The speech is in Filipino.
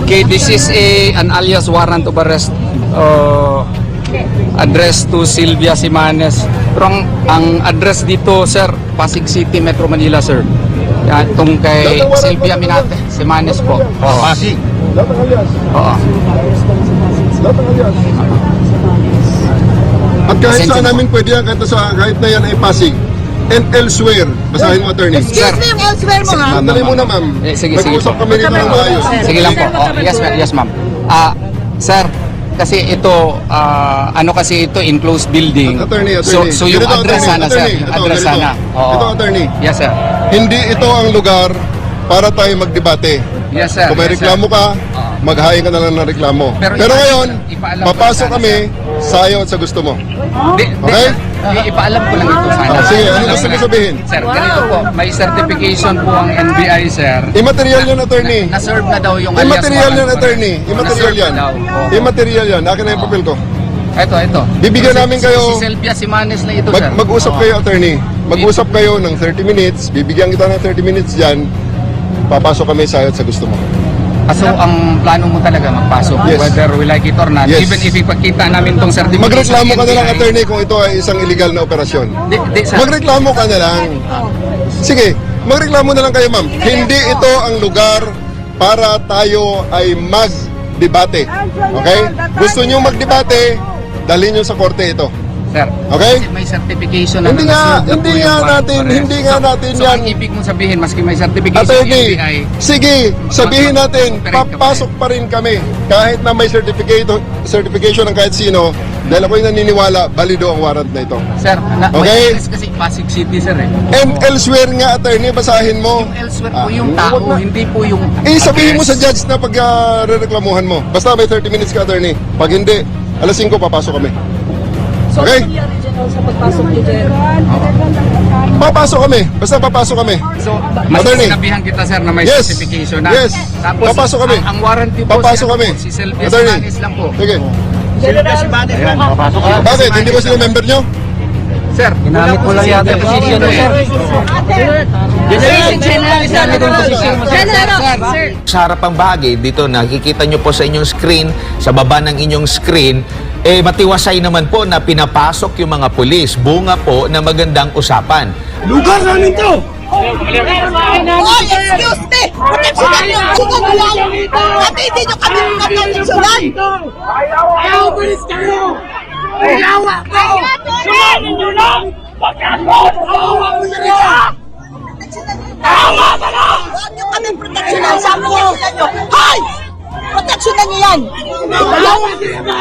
Okay, this is an alias warrant of arrest address to Sylvia Simanes. Pero ang address dito, sir, Pasig City, Metro Manila, sir. Yan, itong kay Sylvia Minate, Simanes po. Oo. Pasig. Oo. At kahit Pasensya saan po. namin pwede yan, kahit na yan ay Pasig. And elsewhere, basahin mo, attorney. Excuse me, yung elsewhere mo, ha? Sandali muna, ma'am. Sige. Mag-usap kami dito ng maayos. Sige lang po. Oh, yes, ma'am. Sir, kasi ito, ano kasi ito, enclosed building. Attorney. So yung Ganito, address sana, sir. attorney. Yung address Ganito. sana. Oo. Ito, attorney. Yes, sir. Hindi ito ang lugar para tayo magdebate. Yes, sir. Kung may Yes, sir. reklamo ka, maghain ka na lang ng reklamo. Pero ngayon, ipaalam ko papasok sana, kami sa iyo at sa gusto mo. Okay? Ipaalam ko lang ito sana. Sige, ano gusto mo sabihin? Sir, ganito po. May certification po ang NBI, sir. Immaterial yun, attorney. Na-serve na daw yung alias Immaterial yan, warrant. attorney. Immaterial Na-serve yan. na daw. Oo. Immaterial yan. Akin na yung papel ko. Ito. Bibigyan namin kayo- Si Sylvia Simanes na ito, sir. Mag-usap Oo. kayo, attorney. Mag-usap kayo ng 30 minutes. Bibigyan kita ng 30 minutes dyan. Papasok kami sa iyo at sa gusto mo. So, ang plano mo talaga magpasok, Yes. whether we like it or not, Yes. even if ipagkita namin tong certification. Magreklamo ka na lang, NBI. attorney, kung ito ay isang illegal na operasyon. Di, sir. Magreklamo ka na lang. Sige, magreklamo na lang kayo, ma'am. Hindi ito ang lugar para tayo ay mag-debate. Okay? Gusto nyo mag-debate, dalhin nyo sa korte ito. Sir, Okay? kasi may certification na Hindi nga, na-serve na po hindi yung nga warrant natin, of arrest. hindi nga natin So, yan. ang ibig mong sabihin, maski may certification ng Attorney, NBI, sige, sabihin natin, Mag-operate ka pa papasok pa rin kami. Kahit na may certification ng kahit sino, dahil ako'y naniniwala, balido ang warrant na ito. sir, Okay. may address kasi Pasig City, sir, eh. And elsewhere nga, attorney, basahin mo. Yung elsewhere po yung tao, wag na. hindi po yung Sabihin mo sa address. judge na pag rereklamuhan mo. Basta may 30 minutes ka, attorney. Pag hindi, alas 5 papasok kami. So, Okay. ano yung original sa pagpasok niyo dyan? Papasok kami. Basta papasok kami. So, mas Attorney. sinabihan kita, sir, na may Yes. certification na. Yes. Tapos, Papasok kami. Ang warranty po, Papasok sir, kami. si Sylvia Attorney. Simanes lang po. Sige. Ayan, papasok ka. Bakit? Hindi ba sila member nyo? Sir, ginamit mo lang yata yung position mo, sir. Sir. Sa harapang bahagi, dito nakikita nyo po sa inyong screen, sa baba ng inyong screen, matiwasay naman po na pinapasok yung mga pulis. Bunga po na magandang usapan. Lugar namin to! Oh, excuse me! Proteksyonan niyo! Sugan niyo lang! At hindi niyo kami proteksyonan! Ayaw, bilis kayo! Ayawa ko! Sumanin nyo lang! Pagkakot! Awa mo nyo! Awa ka na! Huwag niyo kami proteksyonan! Sabi niyo, Hoy! Proteksyonan niyo yan! Awa ka na!